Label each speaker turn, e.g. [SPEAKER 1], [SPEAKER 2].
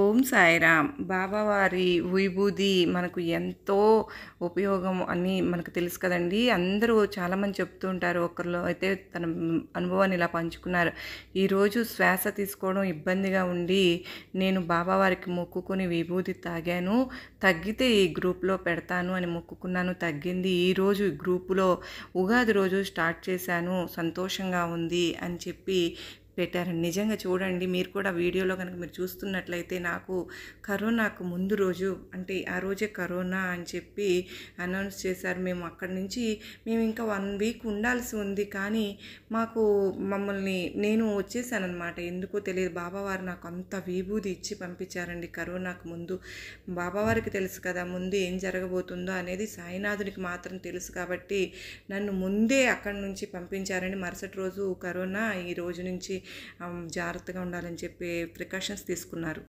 [SPEAKER 1] ఓం సాయిరామ్. బాబావారి విభూది మనకు ఎంతో ఉపయోగం అని మనకు తెలుసు కదండి. అందరూ చాలామంది చెప్తూ ఉంటారు. ఒకరిలో అయితే తన అనుభవాన్ని ఇలా పంచుకున్నారు. ఈరోజు శ్వాస తీసుకోవడం ఇబ్బందిగా ఉండి నేను బాబావారికి మొక్కుకొని విభూది తాగాను, తగ్గితే ఈ గ్రూప్లో పెడతాను అని మొక్కుకున్నాను, తగ్గింది. ఈరోజు ఈ గ్రూపులో ఉగాది రోజు స్టార్ట్ చేశాను, సంతోషంగా ఉంది అని చెప్పి పెట్టారండి. నిజంగా చూడండి, మీరు కూడా వీడియోలో కనుక మీరు చూస్తున్నట్లయితే నాకు కరోనాకు ముందు రోజు అంటే ఆ రోజే కరోనా అని చెప్పి అనౌన్స్ చేశారు. మేము అక్కడి నుంచి ఇంకా 1 వీక్ ఉండాల్సి ఉంది, కానీ నేను వచ్చేసానమాట. ఎందుకో తెలియదు, బాబావారు నాకు అంత విభూది ఇచ్చి పంపించారండి కరోనాకు ముందు. బాబావారికి తెలుసు కదా ముందు ఏం జరగబోతుందో అనేది, సాయినాథునికి మాత్రం తెలుసు కాబట్టి నన్ను ముందే అక్కడి నుంచి పంపించారండి. మరుసటి రోజు కరోనా, ఈ రోజు నుంచి జాగ్రత్తగా ఉండాలని చెప్పి ప్రికాషన్స్ తీసుకున్నారు.